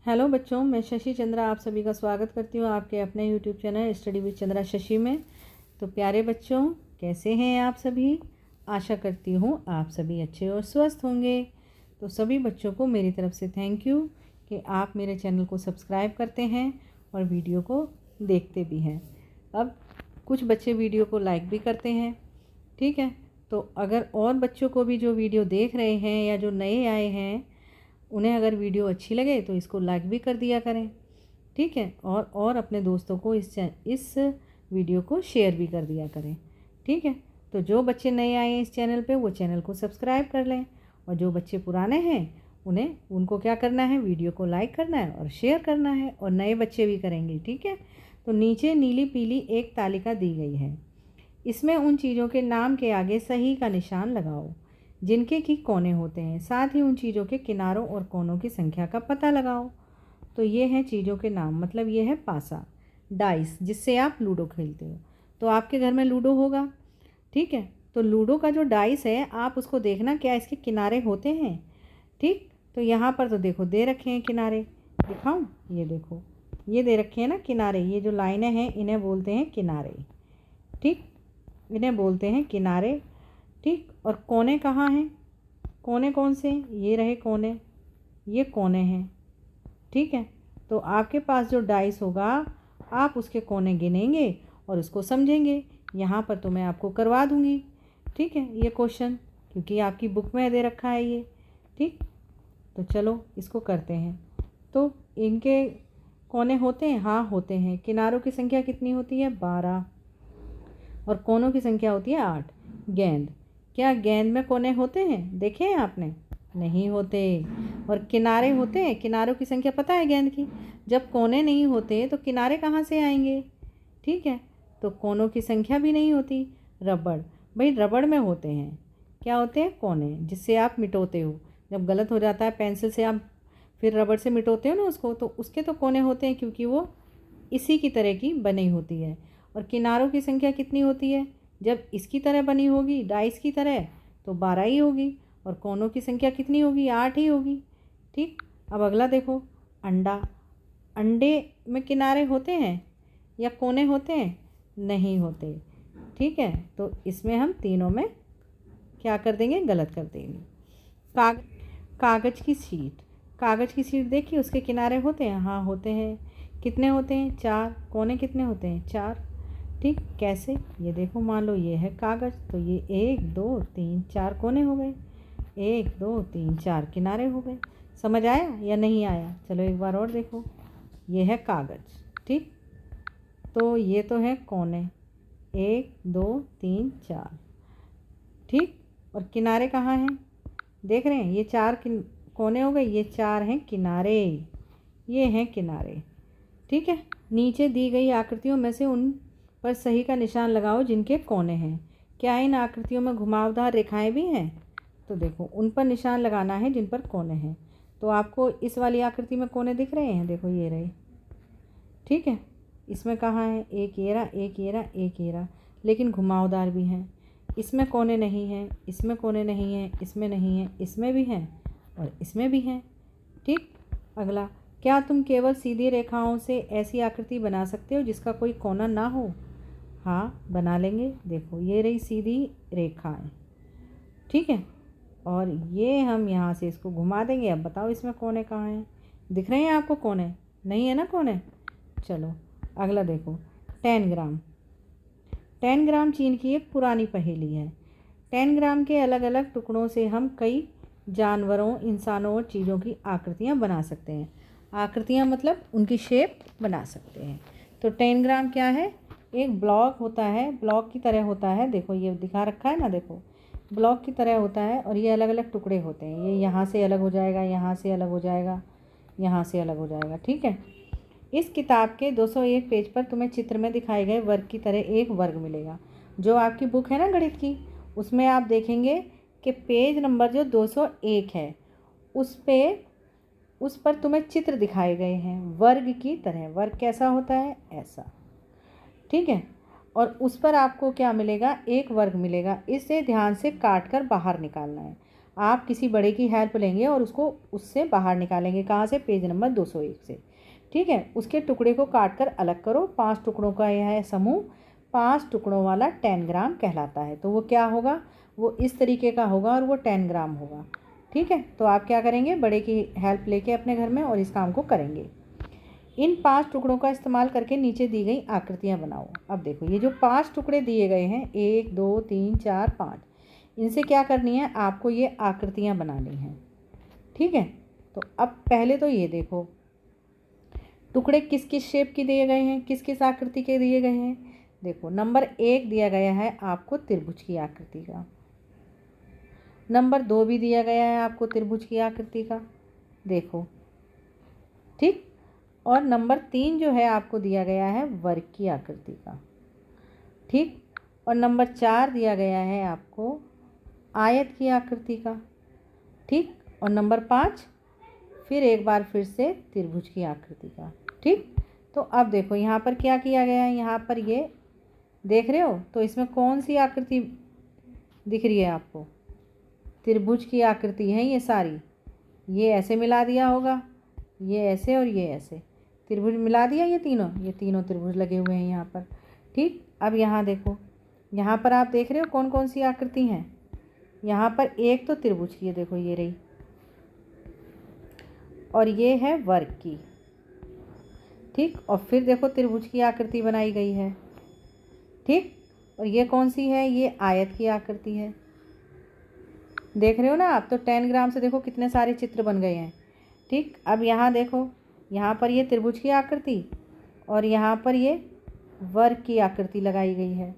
Hello बच्चों, मैं शशि चंद्रा आप सभी का स्वागत करती हूँ आपके अपने YouTube channel study with Chandra Shashi में। तो प्यारे बच्चों, कैसे हैं आप सभी? आशा करती हूँ आप सभी अच्छे और स्वस्थ होंगे। तो सभी बच्चों को मेरी तरफ से थैंक यू कि आप मेरे चैनल को सब्सक्राइब करते हैं और वीडियो को देखते भी हैं। अब कुछ बच्चे वीडियो को लाइक भी करते हैं, ठीक है। तो अगर और बच्चों को भी जो वीडियो देख रहे हैं या जो नए आए हैं, उन्हें अगर वीडियो अच्छी लगे तो इसको लाइक भी कर दिया करें, ठीक है। और अपने दोस्तों को इस वीडियो को शेयर भी कर दिया करें, ठीक है। तो जो बच्चे नए आए हैं इस चैनल पे वो चैनल को सब्सक्राइब कर लें, और जो बच्चे पुराने हैं उनको क्या करना है, वीडियो को लाइक करना है और शेयर करना है, और नए बच्चे भी करेंगे, ठीक है। तो नीचे नीली पीली एक तालिका दी गई है, इसमें उन चीज़ों के नाम के आगे सही का निशान लगाओ जिनके की कोने होते हैं, साथ ही उन चीज़ों के किनारों और कोनों की संख्या का पता लगाओ। तो ये हैं चीज़ों के नाम, मतलब ये है पासा, डाइस, जिससे आप लूडो खेलते हो। तो आपके घर में लूडो होगा, ठीक है। तो लूडो का जो डाइस है आप उसको देखना क्या इसके किनारे होते हैं, ठीक। तो यहाँ पर तो देखो दे रखे हैं किनारे, दिखाऊं? ये देखो, ये दे रखे हैं ना किनारे, ये जो लाइनें हैं इन्हें बोलते हैं किनारे, ठीक, इन्हें बोलते हैं किनारे, ठीक। और कोने कहाँ हैं? कोने कौन से? ये रहे कोने, ये कोने हैं, ठीक है। तो आपके पास जो डाइस होगा आप उसके कोने गिनेंगे और उसको समझेंगे। यहाँ पर तो मैं आपको करवा दूँगी, ठीक है, ये क्वेश्चन, क्योंकि आपकी बुक में दे रखा है ये, ठीक। तो चलो इसको करते हैं। तो इनके कोने होते हैं, हाँ होते हैं। किनारों की संख्या कितनी होती है? 12, और कोनों की संख्या होती है 8। गेंद, क्या गेंद में कोने होते हैं? देखे हैं आपने? नहीं होते। और किनारे होते हैं, किनारों की संख्या पता है गेंद की? जब कोने नहीं होते तो किनारे कहाँ से आएंगे, ठीक है। तो कोनों की संख्या भी नहीं होती। रबड़, भाई रबड़ में होते हैं, क्या होते हैं? कोने, जिससे आप मिटोते हो। जब गलत हो जाता है पेंसिल से आप फिर रबड़ से मिटोते हो ना उसको, तो उसके तो कोने होते हैं, क्योंकि वो इसी की तरह की बनी होती है। और किनारों की संख्या कितनी होती है? जब इसकी तरह बनी होगी, डाइस की तरह, तो 12 ही होगी। और कोनों की संख्या कितनी होगी? 8 ही होगी, ठीक। अब अगला देखो, अंडा। अंडे में किनारे होते हैं या कोने होते हैं? नहीं होते, ठीक है। तो इसमें हम तीनों में क्या कर देंगे? गलत कर देंगे। कागज़ की शीट, कागज़ की शीट देखिए, उसके किनारे होते हैं? हाँ होते हैं। कितने होते हैं? 4। कोने कितने होते हैं? 4, ठीक। कैसे? ये देखो, मान लो ये है कागज़, तो ये 1 2 3 4 कोने हो गए, 1 2 3 4 किनारे हो गए। समझ आया या नहीं आया? चलो एक बार और देखो, ये है कागज़, ठीक। तो ये तो है कोने, 1 2 3 4, ठीक। और किनारे कहाँ हैं? देख रहे हैं? ये 4 कोने हो गए, ये 4 हैं किनारे, ये हैं किनारे, ठीक है। नीचे दी गई आकृतियों में से उन पर सही का निशान लगाओ जिनके कोने हैं। क्या इन आकृतियों में घुमावदार रेखाएं भी हैं? तो देखो, उन पर निशान लगाना है जिन पर कोने हैं। तो आपको इस वाली आकृति में कोने दिख रहे हैं? देखो ये रहे, ठीक है। इसमें कहाँ है? एक ये रहा, एक ये रहा, एक ये रहा, लेकिन घुमावदार भी हैं। इसमें कोने नहीं हैं, इसमें कोने नहीं हैं, इसमें नहीं हैं, इसमें भी हैं और इसमें भी हैं, ठीक। अगला, क्या तुम केवल सीधी रेखाओं से ऐसी आकृति बना सकते हो जिसका कोई कोना ना हो? हाँ, बना लेंगे। देखो ये रही सीधी रेखाएं, ठीक है। और ये हम यहाँ से इसको घुमा देंगे। अब बताओ इसमें कोने कहाँ हैं? दिख रहे हैं आपको कोने? नहीं है ना कोने? चलो अगला देखो, 10 ग्राम। 10 ग्राम चीन की एक पुरानी पहेली है। 10 ग्राम के अलग अलग टुकड़ों से हम कई जानवरों, इंसानों और चीज़ों की आकृतियाँ बना सकते हैं। आकृतियाँ मतलब उनकी शेप बना सकते हैं। तो 10 ग्राम क्या है? एक ब्लॉक होता है, ब्लॉक की तरह होता है। देखो ये दिखा रखा है ना, देखो ब्लॉक की तरह होता है, और ये अलग अलग टुकड़े होते हैं। ये यहाँ से अलग हो जाएगा, यहाँ से अलग हो जाएगा, यहाँ से अलग हो जाएगा, ठीक है। इस किताब के 201 पेज पर तुम्हें चित्र में दिखाए गए वर्ग की तरह एक वर्ग मिलेगा। जो आपकी बुक है ना गणित की, उसमें आप देखेंगे कि पेज नंबर जो 201 है उस पर तुम्हें चित्र दिखाए गए हैं वर्ग की तरह। वर्ग कैसा होता है? ऐसा, ठीक है। और उस पर आपको क्या मिलेगा? एक वर्ग मिलेगा। इसे ध्यान से काट कर बाहर निकालना है। आप किसी बड़े की हेल्प लेंगे और उसको उससे बाहर निकालेंगे। कहाँ से? पेज नंबर 201 से। ठीक है, उसके टुकड़े को काट कर अलग करो। 5 टुकड़ों का यह है समूह, 5 टुकड़ों वाला 10 ग्राम कहलाता है। तो वो क्या होगा? वो इस तरीके का होगा और वो 10 ग्राम होगा। ठीक है, तो आप क्या करेंगे? बड़े की हेल्प लेके अपने घर में और इस काम को करेंगे। इन 5 टुकड़ों का इस्तेमाल करके नीचे दी गई आकृतियाँ बनाओ। अब देखो, ये जो 5 टुकड़े दिए गए हैं, 1 2 3 4 5, इनसे क्या करनी है? आपको ये आकृतियाँ बनानी हैं। ठीक है, तो अब पहले तो ये देखो टुकड़े किस किस शेप के दिए गए हैं, किस किस आकृति के दिए गए हैं। देखो, नंबर 1 दिया गया है आपको त्रिभुज की आकृति का, नंबर 2 भी दिया गया है आपको त्रिभुज की आकृति का, देखो। ठीक, और नंबर 3 जो है आपको दिया गया है वर्ग की आकृति का। ठीक, और नंबर 4 दिया गया है आपको आयत की आकृति का। ठीक, और नंबर 5 फिर एक बार फिर से त्रिभुज की आकृति का। ठीक, तो अब देखो यहाँ पर क्या किया गया है, यहाँ पर ये देख रहे हो, तो इसमें कौन सी आकृति दिख रही है आपको? त्रिभुज की आकृति है ये सारी। ये ऐसे मिला दिया होगा, ये ऐसे और ये ऐसे, त्रिभुज मिला दिया। ये तीनों त्रिभुज लगे हुए हैं यहाँ पर। ठीक, अब यहाँ देखो, यहाँ पर आप देख रहे हो कौन कौन सी आकृति हैं। यहाँ पर एक तो त्रिभुज की है, देखो ये रही, और ये है वर्ग की। ठीक, और फिर देखो त्रिभुज की आकृति बनाई गई है। ठीक, और ये कौन सी है? ये आयत की आकृति है। देख रहे हो ना आप? तो 10 ग्राम से देखो कितने सारे चित्र बन गए हैं। ठीक, अब यहाँ देखो, यहाँ पर ये त्रिभुज की आकृति और यहाँ पर ये वर्ग की आकृति लगाई गई है।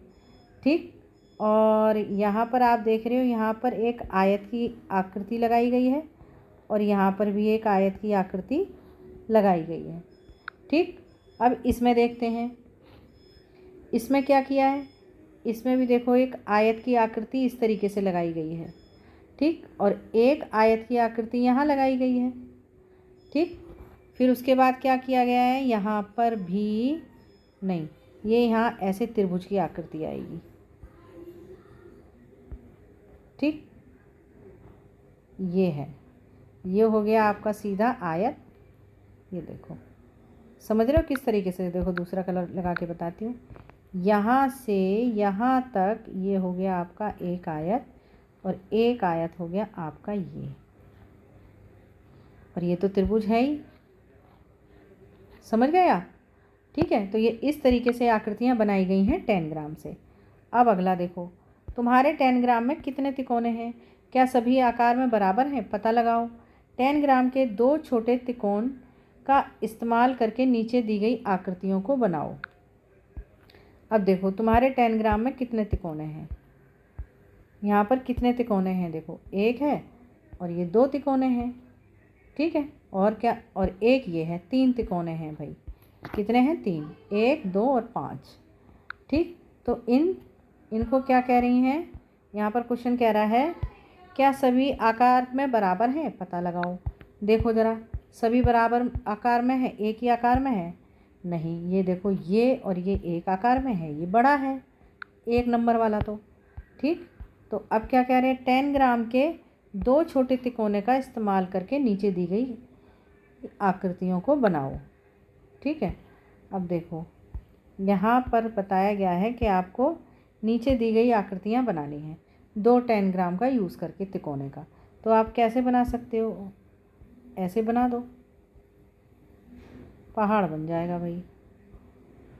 ठीक, और यहाँ पर आप देख रहे हो, यहाँ पर एक आयत की आकृति लगाई गई है और यहाँ पर भी एक आयत की आकृति लगाई गई है। ठीक, अब इसमें देखते हैं, इसमें क्या किया है? इसमें भी देखो एक आयत की आकृति इस तरीके से लगाई गई है। ठीक, और एक आयत की आकृति यहाँ लगाई गई है। ठीक, फिर उसके बाद क्या किया गया है? यहाँ पर भी नहीं, ये यहाँ ऐसे त्रिभुज की आकृति आएगी। ठीक, ये है, ये हो गया आपका सीधा आयत। ये देखो, समझ रहे हो किस तरीके से? देखो दूसरा कलर लगा के बताती हूँ। यहाँ से यहाँ तक ये हो गया आपका एक आयत और एक आयत हो गया आपका ये, और ये तो त्रिभुज है ही। समझ गए आप? ठीक है, तो ये इस तरीके से आकृतियाँ बनाई गई हैं 10 ग्राम से। अब अगला देखो, तुम्हारे 10 ग्राम में कितने तिकोने हैं? क्या सभी आकार में बराबर हैं? पता लगाओ। 10 ग्राम के 2 छोटे तिकोन का इस्तेमाल करके नीचे दी गई आकृतियों को बनाओ। अब देखो तुम्हारे 10 ग्राम में कितने तिकोने हैं? यहाँ पर कितने तिकोने हैं? देखो, एक है और ये 2 तिकोने हैं। ठीक है, और क्या? और एक ये है, 3 तिकोने हैं भाई। कितने हैं? 3, 1 2 और 5। ठीक, तो इनको क्या कह रही हैं? यहाँ पर क्वेश्चन कह रहा है क्या सभी आकार में बराबर हैं? पता लगाओ। देखो ज़रा, सभी बराबर आकार में है? एक ही आकार में है? नहीं, ये देखो, ये और ये एक आकार में है, ये बड़ा है 1 नंबर वाला तो। ठीक, तो अब क्या कह रहे हैं? 10 ग्राम के 2 छोटे तिकोने का इस्तेमाल करके नीचे दी गई आकृतियों को बनाओ। ठीक है, अब देखो यहाँ पर बताया गया है कि आपको नीचे दी गई आकृतियाँ बनानी हैं 2 10 ग्राम का यूज़ करके तिकोने का। तो आप कैसे बना सकते हो? ऐसे बना दो, पहाड़ बन जाएगा भाई।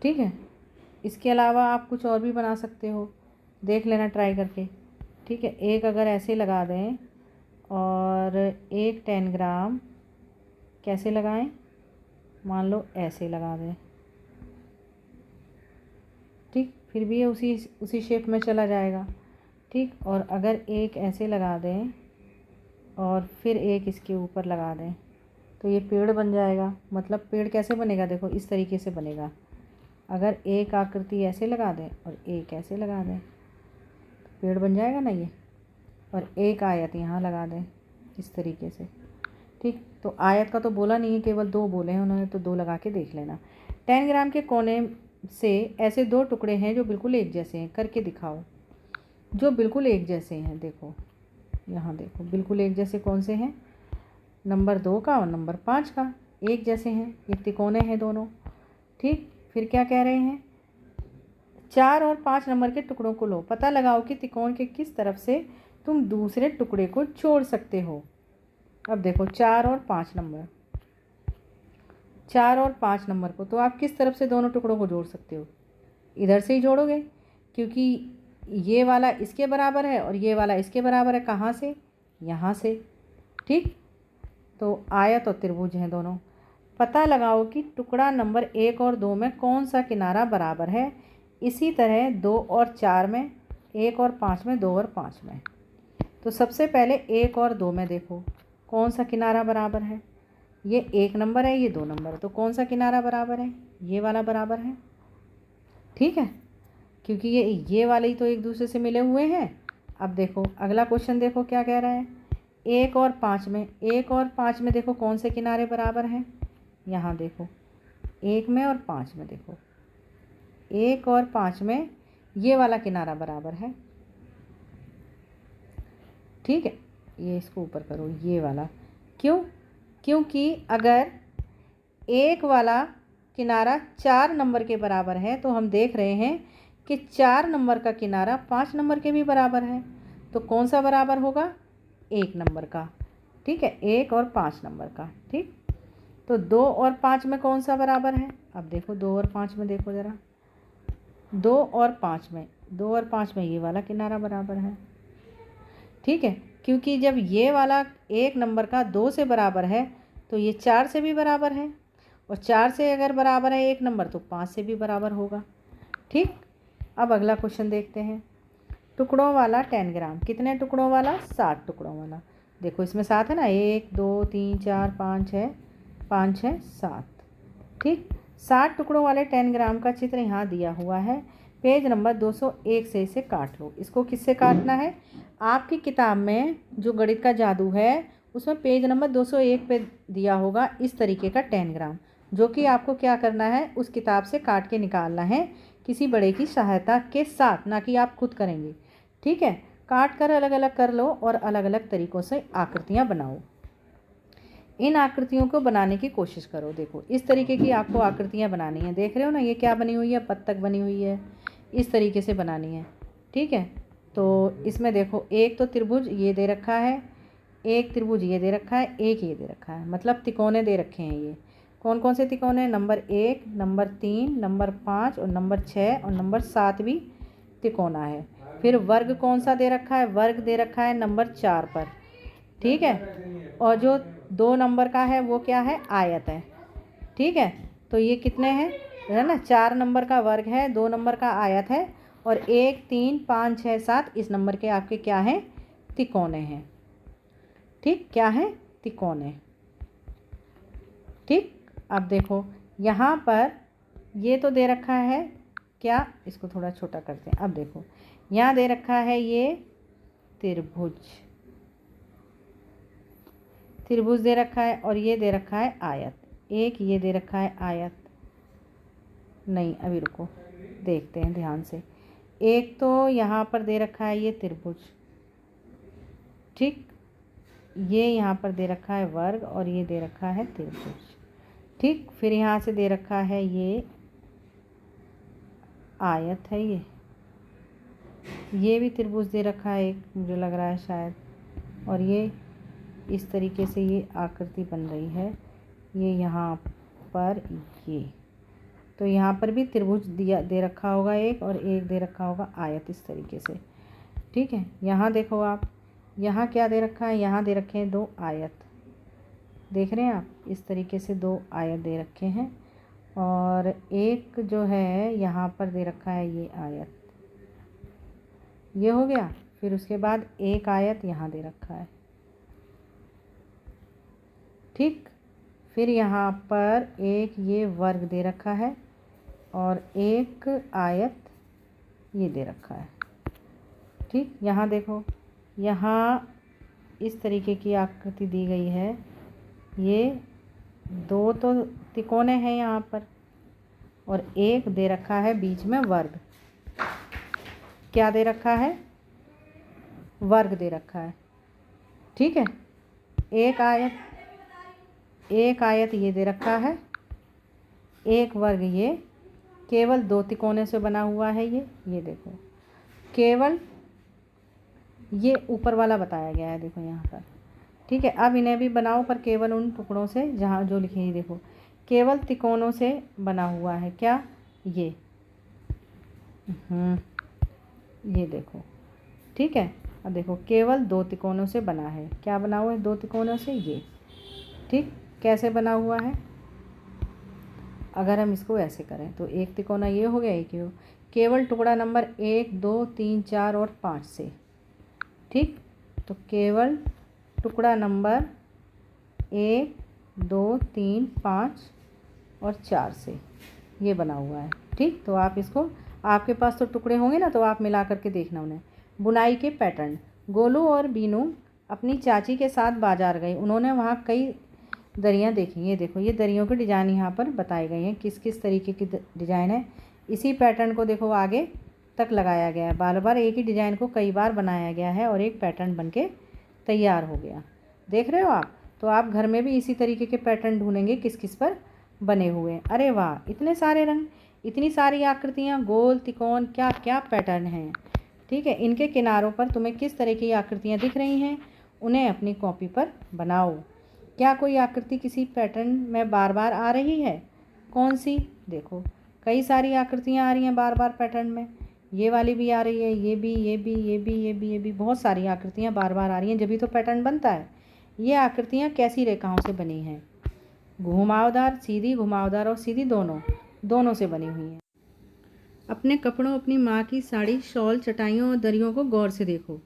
ठीक है, इसके अलावा आप कुछ और भी बना सकते हो, देख लेना ट्राई करके। ठीक है, एक अगर ऐसे लगा दें और एक 10 ग्राम कैसे लगाएं? मान लो ऐसे लगा दें। ठीक, फिर भी ये उसी शेप में चला जाएगा। ठीक, और अगर एक ऐसे लगा दें और फिर एक इसके ऊपर लगा दें तो ये पेड़ बन जाएगा। मतलब पेड़ कैसे बनेगा? देखो इस तरीके से बनेगा। अगर एक आकृति ऐसे लगा दें और एक ऐसे लगा दें तो पेड़ बन जाएगा ना ये। और एक आयत यहाँ लगा दें इस तरीके से। ठीक, तो आयत का तो बोला नहीं है, केवल 2 बोले हैं उन्होंने, तो 2 लगा के देख लेना। 10 ग्राम के कोने से ऐसे 2 टुकड़े हैं जो बिल्कुल एक जैसे हैं, करके दिखाओ। जो बिल्कुल एक जैसे हैं, देखो यहाँ देखो बिल्कुल एक जैसे कौन से हैं, नंबर 2 का और नंबर 5 का एक जैसे हैं, ये तिकोने हैं दोनों। ठीक, फिर क्या कह रहे हैं, 4 और 5 नंबर के टुकड़ों को लो, पता लगाओ कि त्रिकोण के किस तरफ से तुम दूसरे टुकड़े को जोड़ सकते हो। अब देखो 4 और 5 नंबर, 4 और 5 नंबर को तो आप किस तरफ से दोनों टुकड़ों को जोड़ सकते हो, इधर से ही जोड़ोगे, क्योंकि ये वाला इसके बराबर है और ये वाला इसके बराबर है। कहाँ से, यहाँ से। ठीक, तो आयत और त्रिभुज हैं दोनों। पता लगाओ कि टुकड़ा नंबर 1 और 2 में कौन सा किनारा बराबर है। इसी तरह 2 और 4 में, 1 और 5 में, 2 और 5 में। तो सबसे पहले 1 और 2 में देखो कौन सा किनारा बराबर है। ये 1 नंबर है, ये 2 नंबर है, तो कौन सा किनारा बराबर है, ये वाला बराबर है। ठीक है, क्योंकि ये वाले ही तो एक दूसरे से मिले हुए हैं। अब देखो अगला क्वेश्चन, देखो क्या कह रहा है, 1 और 5 में, 1 और 5 में देखो कौन से किनारे बराबर हैं। यहाँ देखो 1 में और 5 में, देखो 1 और 5 में ये वाला किनारा बराबर है। ठीक है, ये इसको ऊपर करो, ये वाला। क्यों, क्योंकि अगर एक वाला किनारा 4 नंबर के बराबर है तो हम देख रहे हैं कि 4 नंबर का किनारा 5 नंबर के भी बराबर है। तो कौन सा बराबर होगा, 1 नंबर का। ठीक है, 1 और 5 नंबर का। ठीक, तो 2 और 5 में कौन सा बराबर है। अब देखो 2 और 5 में, देखो ज़रा 2 और 5 में, 2 और 5 में ये वाला किनारा बराबर है। ठीक है, क्योंकि जब ये वाला 1 नंबर का 2 से बराबर है तो ये 4 से भी बराबर है, और 4 से अगर बराबर है 1 नंबर तो 5 से भी बराबर होगा। ठीक, अब अगला क्वेश्चन देखते हैं। टुकड़ों वाला 10 ग्राम, कितने टुकड़ों वाला, 7 टुकड़ों वाला। देखो इसमें 7 है ना, 1 2 3 4 5 है, 5 है 7। ठीक, 7 टुकड़ों वाले 10 ग्राम का चित्र यहाँ दिया हुआ है। पेज नंबर 201 से इसे काट लो। इसको किससे काटना है, आपकी किताब में जो गणित का जादू है उसमें पेज नंबर 201 पे दिया होगा इस तरीके का 10 ग्राम, जो कि आपको क्या करना है, उस किताब से काट के निकालना है किसी बड़े की सहायता के साथ, ना कि आप खुद करेंगे। ठीक है, काट कर अलग अलग कर लो और अलग अलग तरीक़ों से आकृतियाँ बनाओ। इन आकृतियों को बनाने की कोशिश करो। देखो इस तरीके की आपको आकृतियाँ बनानी है, देख रहे हो ना, ये क्या बनी हुई है, बत्तख बनी हुई है, इस तरीके से बनानी है। ठीक है, तो इसमें देखो एक तो त्रिभुज ये दे रखा है, एक त्रिभुज ये दे रखा है, एक ये दे रखा है, मतलब तिकोने दे रखे हैं। ये कौन कौन से तिकोने, नंबर 1, नंबर 3, नंबर 5 और नंबर 6 और नंबर 7 भी तिकोना है। फिर वर्ग कौन सा दे रखा है, वर्ग दे रखा है नंबर 4 पर। ठीक है, और जो 2 नंबर का है वो क्या है, आयत है। ठीक है, तो ये कितने हैं, है ना, 4 नंबर का वर्ग है, 2 नंबर का आयत है, और 1 3 5 6 7 इस नंबर के आपके क्या हैं, तिकोने हैं। ठीक, क्या है, तिकोने। ठीक, अब देखो यहाँ पर ये तो दे रखा है क्या, इसको थोड़ा छोटा करते हैं। अब देखो यहाँ दे रखा है ये त्रिभुज, त्रिभुज दे रखा है, और ये दे रखा है आयत। एक ये दे रखा है आयत, नहीं अभी रुको देखते हैं ध्यान से। एक तो यहाँ पर दे रखा है ये त्रिभुज। ठीक, ये यहाँ पर दे रखा है वर्ग और ये दे रखा है त्रिभुज। ठीक, फिर यहाँ से दे रखा है ये आयत है, ये भी त्रिभुज दे रखा है एक, मुझे लग रहा है शायद, और ये इस तरीके से ये आकृति बन रही है। ये यहाँ पर ये, तो यहाँ पर भी त्रिभुज दिया दे रखा होगा एक, और एक दे रखा होगा आयत इस तरीके से। ठीक है, यहाँ देखो आप, यहाँ क्या दे रखा है, यहाँ दे रखे हैं 2 आयत, देख रहे हैं आप, इस तरीके से 2 आयत दे रखे हैं, और एक जो है यहाँ पर दे रखा है ये आयत, ये हो गया। फिर उसके बाद एक आयत यहाँ दे रखा है। ठीक, फिर यहाँ पर एक ये वर्ग दे रखा है, और एक आयत ये दे रखा है। ठीक, यहाँ देखो, यहाँ इस तरीके की आकृति दी गई है। ये 2 तो तिकोने हैं यहाँ पर, और एक दे रखा है बीच में वर्ग। क्या दे रखा है, वर्ग दे रखा है। ठीक है। एक आयत ये दे रखा है, एक वर्ग ये केवल 2 तिकोने से बना हुआ है। ये देखो, केवल ये ऊपर वाला बताया गया है, देखो यहाँ पर। ठीक है, अब इन्हें भी बनाओ, पर केवल उन टुकड़ों से जहाँ जो लिखे हैं। देखो, केवल तिकोनों से बना हुआ है। क्या? ये ये देखो। ठीक है, अब देखो, केवल 2 तिकोनों से बना है। क्या बना हुआ है 2 तिकोनों से? ये। ठीक, कैसे बना हुआ है? अगर हम इसको ऐसे करें तो एक तिकोना ये हो गया, एक ये हो। केवल टुकड़ा नंबर 1, 2, 3, 4 और 5 से। ठीक, तो केवल टुकड़ा नंबर 1, 2, 3, 5 और 4 से ये बना हुआ है। ठीक, तो आप इसको, आपके पास तो टुकड़े होंगे ना, तो आप मिला करके देखना उन्हें। बुनाई के पैटर्न। गोलू और बीनू अपनी चाची के साथ बाजार गए। उन्होंने वहाँ कई दरियाँ देखी। ये देखो, ये दरियों के डिज़ाइन यहाँ पर बताए गए हैं, किस किस तरीके की डिज़ाइन है। इसी पैटर्न को देखो आगे तक लगाया गया है। बार बार एक ही डिज़ाइन को कई बार बनाया गया है और एक पैटर्न बन के तैयार हो गया। देख रहे हो आप? तो आप घर में भी इसी तरीके के पैटर्न ढूंढेंगे किस किस पर बने हुए हैं। अरे वाह, इतने सारे रंग, इतनी सारी आकृतियाँ, गोल, त्रिकोण, क्या क्या पैटर्न हैं। ठीक है, इनके किनारों पर तुम्हें किस तरह की आकृतियाँ दिख रही हैं, उन्हें अपनी कॉपी पर बनाओ। क्या कोई आकृति किसी पैटर्न में बार बार आ रही है? कौन सी? देखो, कई सारी आकृतियाँ आ रही हैं बार बार पैटर्न में। ये वाली भी आ रही है, ये भी, ये भी, ये भी, ये भी, ये भी, बहुत सारी आकृतियाँ बार बार आ रही हैं, जभी तो पैटर्न बनता है। ये आकृतियाँ कैसी रेखाओं से बनी हैं? घुमावदार, सीधी, घुमावदार और सीधी, दोनों से बनी हुई हैं। अपने कपड़ों, अपनी माँ की साड़ी, शॉल, चटाइयों और दरियों को गौर से देखो।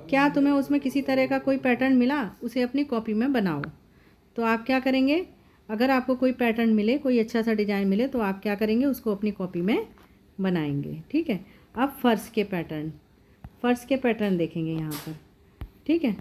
क्या तुम्हें उसमें किसी तरह का कोई पैटर्न मिला? उसे अपनी कॉपी में बनाओ। तो आप क्या करेंगे? अगर आपको कोई पैटर्न मिले, कोई अच्छा सा डिज़ाइन मिले, तो आप क्या करेंगे? उसको अपनी कॉपी में बनाएंगे। ठीक है, अब फ़र्श के पैटर्न देखेंगे यहाँ पर। ठीक है,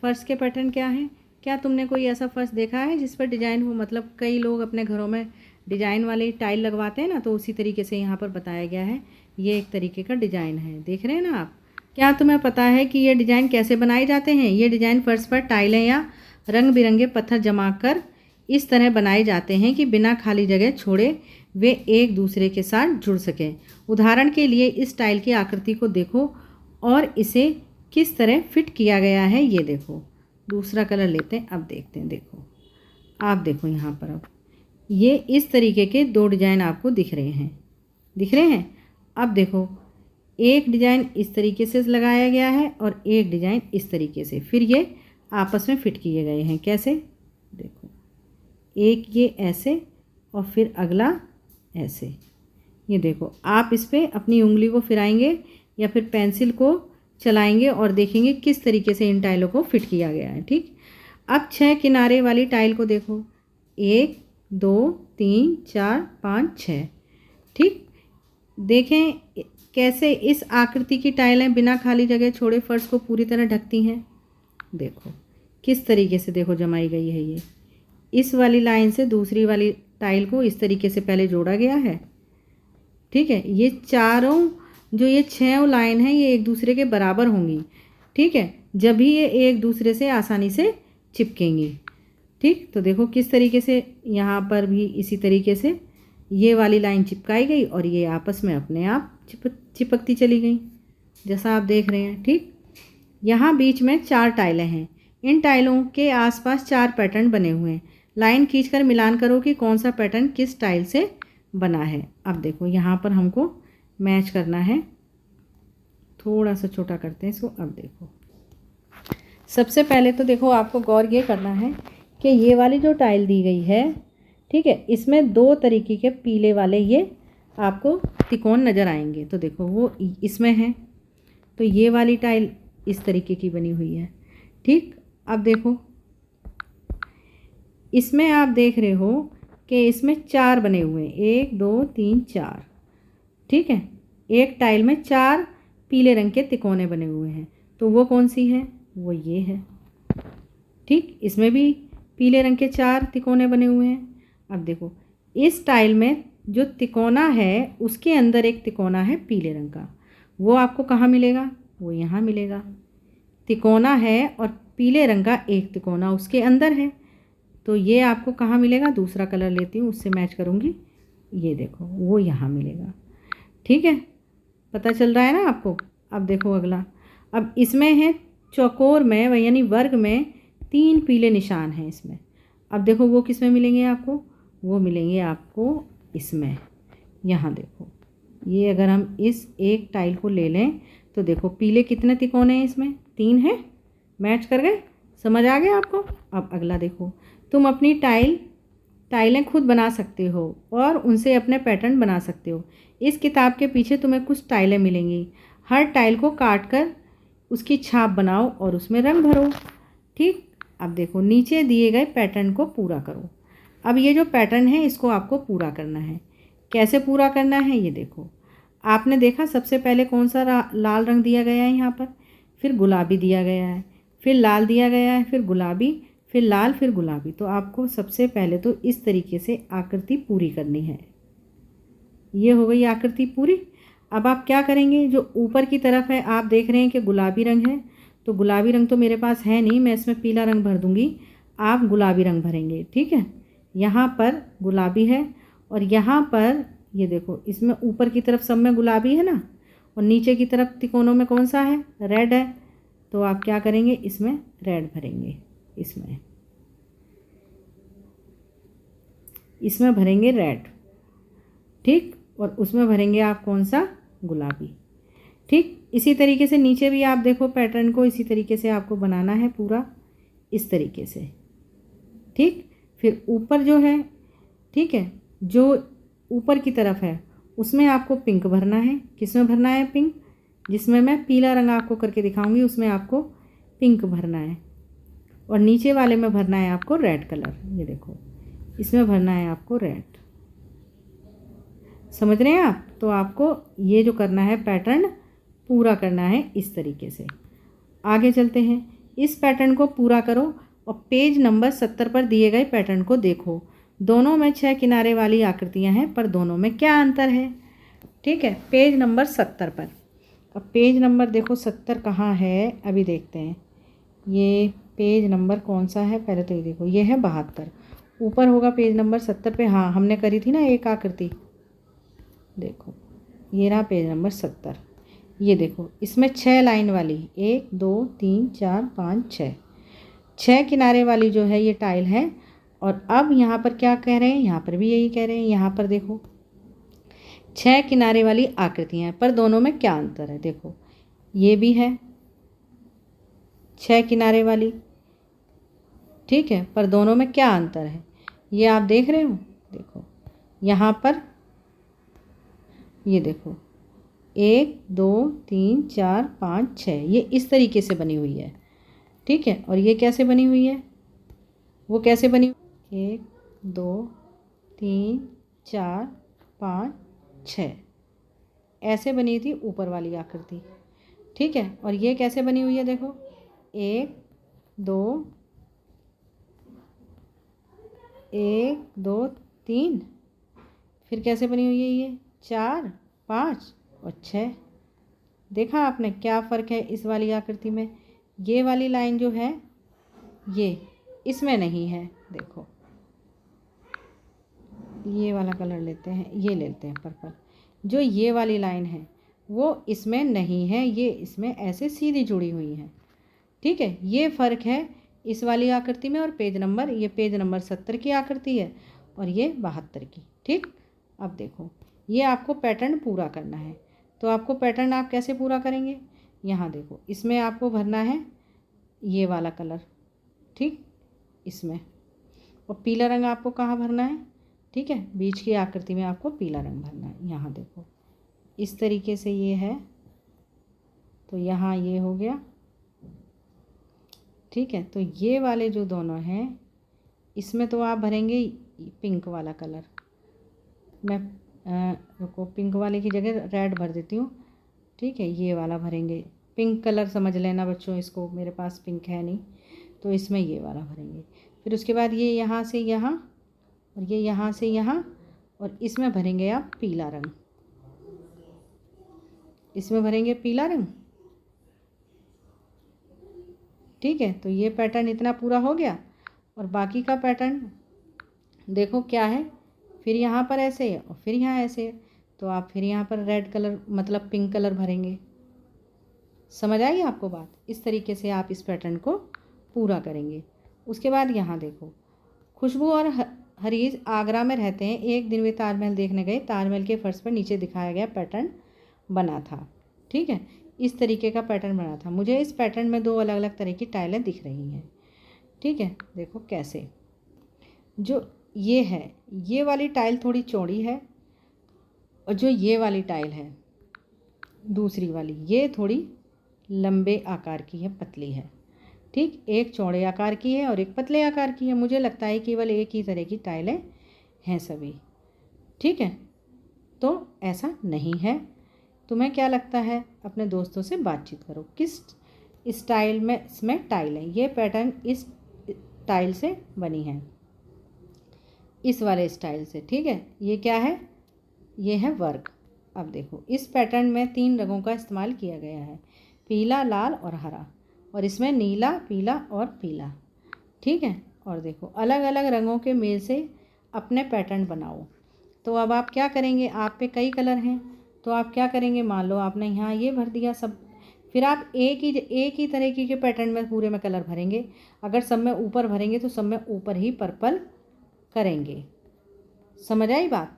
फ़र्श के पैटर्न क्या है? क्या तुमने कोई ऐसा फ़र्श देखा है जिस पर डिज़ाइन हो? मतलब कई लोग अपने घरों में डिज़ाइन वाली टाइल लगवाते हैं ना, तो उसी तरीके से यहाँ पर बताया गया है। ये एक तरीके का डिज़ाइन है, देख रहे हैं ना आप? क्या तुम्हें पता है कि ये डिज़ाइन कैसे बनाए जाते हैं? ये डिज़ाइन फ़र्श पर टाइलें या रंग बिरंगे पत्थर जमा कर इस तरह बनाए जाते हैं कि बिना खाली जगह छोड़े वे एक दूसरे के साथ जुड़ सकें। उदाहरण के लिए इस टाइल की आकृति को देखो और इसे किस तरह फिट किया गया है। ये देखो, दूसरा कलर लेते हैं, अब देखते हैं। देखो, आप देखो यहाँ पर, अब ये इस तरीके के 2 डिज़ाइन आपको दिख रहे हैं। अब देखो, एक डिज़ाइन इस तरीके से लगाया गया है और एक डिज़ाइन इस तरीके से, फिर ये आपस में फिट किए गए हैं। कैसे? देखो, एक ये ऐसे और फिर अगला ऐसे। ये देखो, आप इस पर अपनी उंगली को फिराएंगे या फिर पेंसिल को चलाएंगे और देखेंगे किस तरीके से इन टाइलों को फिट किया गया है। ठीक, अब 6 किनारे वाली टाइल को देखो, 1, 2, 3, 4, 5, 6। ठीक, देखें कैसे इस आकृति की टाइलें बिना खाली जगह छोड़े फर्श को पूरी तरह ढकती हैं। देखो किस तरीके से, देखो, जमाई गई है। ये इस वाली लाइन से दूसरी वाली टाइल को इस तरीके से पहले जोड़ा गया है। ठीक है, ये चारों जो ये 6 लाइन हैं, ये एक दूसरे के बराबर होंगी। ठीक है, जब भी ये एक दूसरे से आसानी से चिपकेंगी। ठीक, तो देखो किस तरीके से यहाँ पर भी इसी तरीके से ये वाली लाइन चिपकाई गई और ये आपस में अपने आप चिपकती चली गई, जैसा आप देख रहे हैं। ठीक, यहाँ बीच में 4 टाइलें हैं। इन टाइलों के आसपास 4 पैटर्न बने हुए हैं। लाइन खींचकर मिलान करो कि कौन सा पैटर्न किस टाइल से बना है। अब देखो, यहाँ पर हमको मैच करना है। थोड़ा सा छोटा करते हैं इसको। अब देखो, सबसे पहले तो देखो, आपको गौर ये करना है कि ये वाली जो टाइल दी गई है, ठीक है, इसमें 2 तरीके के पीले वाले ये आपको त्रिकोण नज़र आएंगे। तो देखो, वो इसमें है, तो ये वाली टाइल इस तरीके की बनी हुई है। ठीक, अब देखो, इसमें आप देख रहे हो कि इसमें 4 बने हुए हैं, 1, 2, 3, 4। ठीक है, एक टाइल में 4 पीले रंग के तिकोने बने हुए हैं। तो वो कौन सी है? वो ये है। ठीक, इसमें भी पीले रंग के 4 तिकोने बने हुए हैं। अब देखो, इस टाइल में जो तिकोना है उसके अंदर एक तिकोना है पीले रंग का। वो आपको कहाँ मिलेगा? वो यहाँ मिलेगा। तिकोना है और पीले रंग का एक तिकोना उसके अंदर है। तो ये आपको कहाँ मिलेगा, दूसरा कलर लेती हूँ उससे मैच करूँगी, ये देखो वो यहाँ मिलेगा। ठीक है, पता चल रहा है ना आपको। अब देखो अगला, अब इसमें है चौकोर में यानी वर्ग में 3 पीले निशान हैं इसमें। अब देखो वो किस में मिलेंगे आपको, वो मिलेंगे आपको इसमें। यहाँ देखो, ये अगर हम इस एक टाइल को ले लें तो देखो पीले कितने तिकोने हैं इसमें, 3 हैं। मैच कर गए, समझ आ गया आपको। अब अगला देखो, तुम अपनी टाइलें खुद बना सकते हो और उनसे अपने पैटर्न बना सकते हो। इस किताब के पीछे तुम्हें कुछ टाइलें मिलेंगी। हर टाइल को काट कर उसकी छाप बनाओ और उसमें रंग भरो। ठीक, अब देखो नीचे दिए गए पैटर्न को पूरा करो। अब ये जो पैटर्न है इसको आपको पूरा करना है। कैसे पूरा करना है ये देखो, आपने देखा सबसे पहले कौन सा लाल रंग दिया गया है यहाँ पर, फिर गुलाबी दिया गया है, फिर लाल दिया गया है, फिर गुलाबी, फिर लाल, फिर गुलाबी। तो आपको सबसे पहले तो इस तरीके से आकृति पूरी करनी है। ये हो गई आकृति पूरी। अब आप क्या करेंगे, जो ऊपर की तरफ है आप देख रहे हैं कि गुलाबी रंग है, तो गुलाबी रंग तो मेरे पास है नहीं, मैं इसमें पीला रंग भर दूंगी। आप गुलाबी रंग भरेंगे। ठीक है, यहाँ पर गुलाबी है और यहाँ पर ये देखो इसमें ऊपर की तरफ सब में गुलाबी है ना, और नीचे की तरफ तिकोनों में कौन सा है, रेड है। तो आप क्या करेंगे, इसमें रेड भरेंगे, इसमें भरेंगे रेड। ठीक, और उसमें भरेंगे आप कौन सा, गुलाबी। ठीक, इसी तरीके से नीचे भी आप देखो पैटर्न को इसी तरीके से आपको बनाना है पूरा, इस तरीके से। ठीक, फिर ऊपर जो है, ठीक है, जो ऊपर की तरफ है उसमें आपको पिंक भरना है। किसमें भरना है, पिंक, जिसमें मैं पीला रंग आपको करके दिखाऊंगी उसमें आपको पिंक भरना है। और नीचे वाले में भरना है आपको रेड कलर। ये देखो इसमें भरना है आपको रेड। समझ रहे हैं आप। तो आपको ये जो करना है पैटर्न पूरा करना है इस तरीके से। आगे चलते हैं, इस पैटर्न को पूरा करो और पेज नंबर 70 पर दिए गए पैटर्न को देखो। दोनों में 6 किनारे वाली आकृतियां हैं, पर दोनों में क्या अंतर है। ठीक है, पेज नंबर 70 पर। अब पेज नंबर देखो 70 कहाँ है, अभी देखते हैं। ये पेज नंबर कौन सा है, पहले तो ये देखो, ये है 72, ऊपर होगा पेज नंबर 70 पे। हाँ, हमने करी थी ना एक आकृति, देखो ये रहा पेज नंबर 70। ये देखो इसमें 6 लाइन वाली, 1 2 3 4 5 6 किनारे वाली जो है ये टाइल है। और अब यहाँ पर क्या कह रहे हैं, यहाँ पर भी यही कह रहे हैं। यहाँ पर देखो 6 किनारे वाली आकृतियाँ हैं, पर दोनों में क्या अंतर है। देखो ये भी है 6 किनारे वाली, ठीक है, पर दोनों में क्या अंतर है ये आप देख रहे हो। देखो यहाँ पर ये देखो 1 2 3 4 5 6, ये इस तरीके से बनी हुई है। ठीक है, और ये कैसे बनी हुई है, वो कैसे बनी, 1 2 3 4 5 6 ऐसे बनी थी ऊपर वाली आकृति। ठीक है, और ये कैसे बनी हुई है, देखो 1 2 3, फिर कैसे बनी हुई है ये 4 5 और 6। देखा आपने क्या फ़र्क है इस वाली आकृति में। ये वाली लाइन जो है ये इसमें नहीं है। देखो ये वाला कलर लेते हैं, ये लेते हैं पर्पल। जो ये वाली लाइन है वो इसमें नहीं है, ये इसमें ऐसे सीधी जुड़ी हुई है। ठीक है, ये फ़र्क है इस वाली आकृति में और पेज नंबर, ये पेज नंबर 70 की आकृति है और ये 72 की। ठीक, अब देखो ये आपको पैटर्न पूरा करना है। तो आपको पैटर्न आप कैसे पूरा करेंगे, यहाँ देखो इसमें आपको भरना है ये वाला कलर, ठीक, इसमें, और पीला रंग आपको कहाँ भरना है। ठीक है, बीच की आकृति में आपको पीला रंग भरना है। यहाँ देखो इस तरीके से ये है, तो यहाँ ये हो गया। ठीक है, तो ये वाले जो दोनों हैं इसमें तो आप भरेंगे पिंक वाला कलर। मैं रुको, पिंक वाले की जगह रेड भर देती हूँ। ठीक है, ये वाला भरेंगे, पिंक कलर समझ लेना बच्चों इसको, मेरे पास पिंक है नहीं, तो इसमें ये वाला भरेंगे। फिर उसके बाद ये यहाँ से यहाँ और ये यहाँ से यहाँ, और इसमें भरेंगे आप पीला रंग, इसमें भरेंगे पीला रंग। ठीक है, तो ये पैटर्न इतना पूरा हो गया। और बाकी का पैटर्न देखो क्या है, फिर यहाँ पर ऐसे है और फिर यहाँ ऐसे है, तो आप फिर यहाँ पर रेड कलर मतलब पिंक कलर भरेंगे। समझ आई आपको बात? इस तरीके से आप इस पैटर्न को पूरा करेंगे। उसके बाद यहाँ देखो, खुशबू और हरीज आगरा में रहते हैं। एक दिन वे ताजमहल देखने गए। ताजमहल के फर्श पर नीचे दिखाया गया पैटर्न बना था। ठीक है, इस तरीके का पैटर्न बना था। मुझे इस पैटर्न में 2 अलग अलग तरह की टाइलें दिख रही हैं। ठीक है, देखो कैसे, जो ये है, ये वाली टाइल थोड़ी चौड़ी है और जो ये वाली टाइल है दूसरी वाली, ये थोड़ी लंबे आकार की है, पतली है। ठीक, एक चौड़े आकार की है और एक पतले आकार की है। मुझे लगता है केवल एक ही तरह की टाइलें हैं सभी। ठीक है, तो ऐसा नहीं है। तुम्हें क्या लगता है? अपने दोस्तों से बातचीत करो, किस स्टाइल में इसमें टाइलें, ये पैटर्न इस टाइल से बनी है, इस वाले स्टाइल से। ठीक है, ये क्या है? ये है वर्क। अब देखो, इस पैटर्न में 3 रंगों का इस्तेमाल किया गया है, पीला, लाल और हरा, और इसमें नीला, पीला और पीला। ठीक है, और देखो अलग अलग रंगों के मेल से अपने पैटर्न बनाओ। तो अब आप क्या करेंगे, आप पे कई कलर हैं, तो आप क्या करेंगे, मान लो आपने यहाँ ये भर दिया सब, फिर आप एक ही तरह के पैटर्न में पूरे में कलर भरेंगे। अगर सब में ऊपर भरेंगे तो सब में ऊपर ही पर्पल करेंगे। समझ आई बात?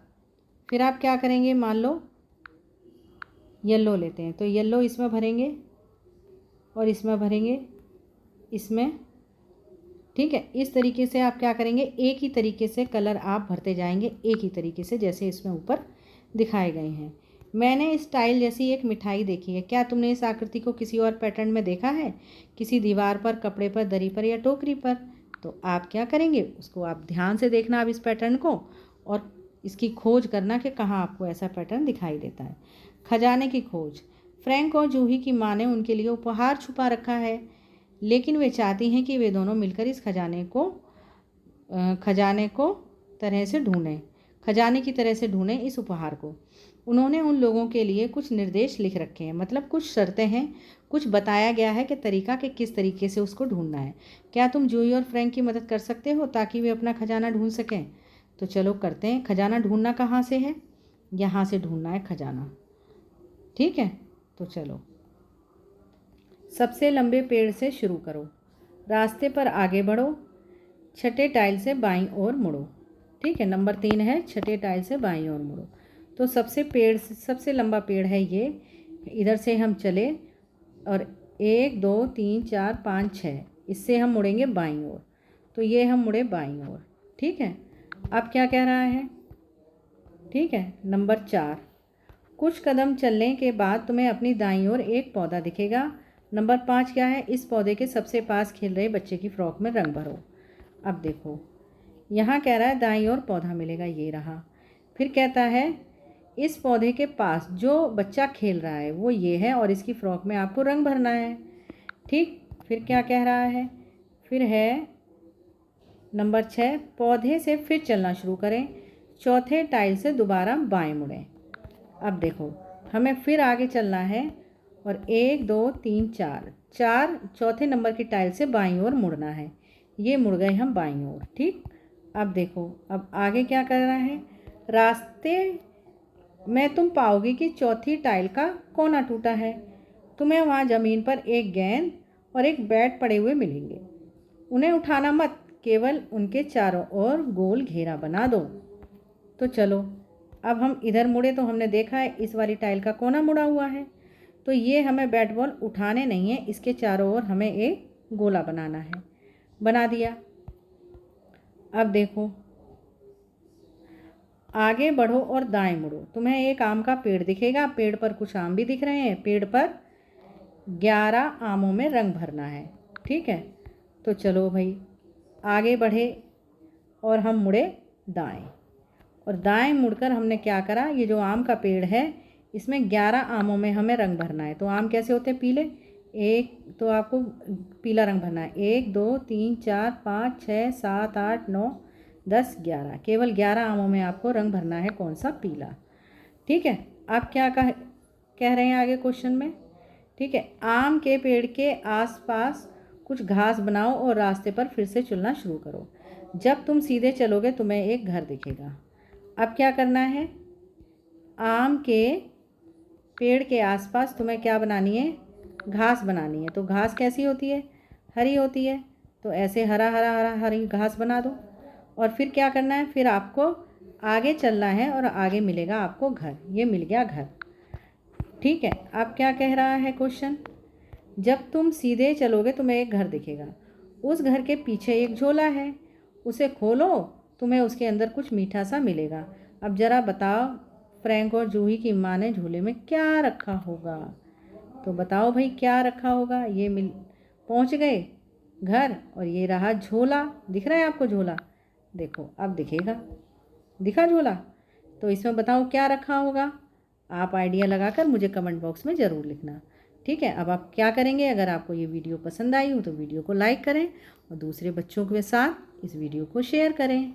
फिर आप क्या करेंगे, मान लो येलो लेते हैं, तो येलो इसमें भरेंगे और इसमें भरेंगे, इसमें। ठीक है, इस तरीके से आप क्या करेंगे, एक ही तरीके से कलर आप भरते जाएंगे, एक ही तरीके से जैसे इसमें ऊपर दिखाए गए हैं। मैंने इस टाइल जैसी एक मिठाई देखी है। क्या तुमने इस आकृति को किसी और पैटर्न में देखा है? किसी दीवार पर, कपड़े पर, दरी पर या टोकरी पर? तो आप क्या करेंगे, उसको आप ध्यान से देखना अब इस पैटर्न को, और इसकी खोज करना कि कहाँ आपको ऐसा पैटर्न दिखाई देता है। खजाने की खोज। फ्रैंक और जूही की माँ ने उनके लिए उपहार छुपा रखा है, लेकिन वे चाहती हैं कि वे दोनों मिलकर इस खजाने की तरह से ढूंढें इस उपहार को। उन्होंने उन लोगों के लिए कुछ निर्देश लिख रखे हैं, मतलब कुछ शर्तें हैं, कुछ बताया गया है कि तरीका कि किस तरीके से उसको ढूंढना है। क्या तुम जूही और फ्रैंक की मदद कर सकते हो ताकि वे अपना खजाना ढूंढ सकें? तो चलो करते हैं। खजाना ढूंढना कहाँ से है? यहाँ से ढूंढना है खजाना। ठीक है, तो चलो, सबसे लंबे पेड़ से शुरू करो, रास्ते पर आगे बढ़ो, छठे टाइल से बाईं ओर मुड़ो। ठीक है, नंबर 3 है, छठे टाइल से बाईं ओर मुड़ो। तो सबसे लंबा पेड़ है ये। इधर से हम चले और 1 2 3 4 5 6, इससे हम मुड़ेंगे बाईं ओर, तो ये हम मुड़े बाईं ओर। ठीक है, अब क्या कह रहा है? ठीक है, नंबर 4, कुछ कदम चलने के बाद तुम्हें अपनी दाईं ओर एक पौधा दिखेगा। नंबर 5 क्या है? इस पौधे के सबसे पास खेल रहे बच्चे की फ्रॉक में रंग भरो। अब देखो, यहाँ कह रहा है दाईं ओर पौधा मिलेगा, ये रहा। फिर कहता है इस पौधे के पास जो बच्चा खेल रहा है वो ये है और इसकी फ्रॉक में आपको रंग भरना है। ठीक, फिर क्या कह रहा है? फिर है नंबर 6, पौधे से फिर चलना शुरू करें, चौथे टाइल से दोबारा बाएं मुड़ें। अब देखो, हमें फिर आगे चलना है और 1 2 3 4 चौथे नंबर की टाइल से बाईं ओर मुड़ना है। ये मुड़ गए हम बाईं ओर। ठीक, अब देखो, अब आगे क्या कर रहा है? रास्ते में तुम पाओगे कि चौथी टाइल का कोना टूटा है। तुम्हें वहाँ ज़मीन पर एक गेंद और एक बैट पड़े हुए मिलेंगे। उन्हें उठाना मत, केवल उनके चारों ओर गोल घेरा बना दो। तो चलो, अब हम इधर मुड़े तो हमने देखा है इस वाली टाइल का कोना मुड़ा हुआ है, तो ये हमें बैट बॉल उठाने नहीं है, इसके चारों ओर हमें एक गोला बनाना है। बना दिया। अब देखो, आगे बढ़ो और दाएं मुड़ो, तुम्हें एक आम का पेड़ दिखेगा। पेड़ पर कुछ आम भी दिख रहे हैं। पेड़ पर 11 आमों में रंग भरना है। ठीक है, तो चलो भाई, आगे बढ़े और हम मुड़े दाएं, और दाएं मुड़कर हमने क्या करा, ये जो आम का पेड़ है इसमें 11 आमों में हमें रंग भरना है। तो आम कैसे होते हैं? पीले। एक तो आपको पीला रंग भरना है। 1 2 3 4 5 6 7 8 9 10 11, केवल 11 आमों में आपको रंग भरना है। कौन सा? पीला। ठीक है, आप क्या कह रहे हैं आगे क्वेश्चन में? ठीक है, आम के पेड़ के आसपास कुछ घास बनाओ और रास्ते पर फिर से चलना शुरू करो। जब तुम सीधे चलोगे तुम्हें एक घर दिखेगा। अब क्या करना है, आम के पेड़ के आसपास तुम्हें क्या बनानी है, घास बनानी है। तो घास कैसी होती है, हरी होती है। तो ऐसे हरा हरा हरा हरी घास बना दो। और फिर क्या करना है, फिर आपको आगे चलना है और आगे मिलेगा आपको घर। ये मिल गया घर। ठीक है, अब क्या कह रहा है क्वेश्चन, जब तुम सीधे चलोगे तुम्हें एक घर दिखेगा। उस घर के पीछे एक झोला है, उसे खोलो, तुम्हें उसके अंदर कुछ मीठा सा मिलेगा। अब ज़रा बताओ, फ्रैंक और जूही की माँ ने झोले में क्या रखा होगा। तो बताओ भाई क्या रखा होगा। ये पहुँच गए घर और ये रहा झोला। दिख रहा है आपको झोला, देखो अब दिखेगा, दिखा झोला। तो इसमें बताओ क्या रखा होगा। आप आइडिया लगाकर मुझे कमेंट बॉक्स में ज़रूर लिखना। ठीक है, अब आप क्या करेंगे, अगर आपको ये वीडियो पसंद आई हो तो वीडियो को लाइक करें और दूसरे बच्चों के साथ इस वीडियो को शेयर करें।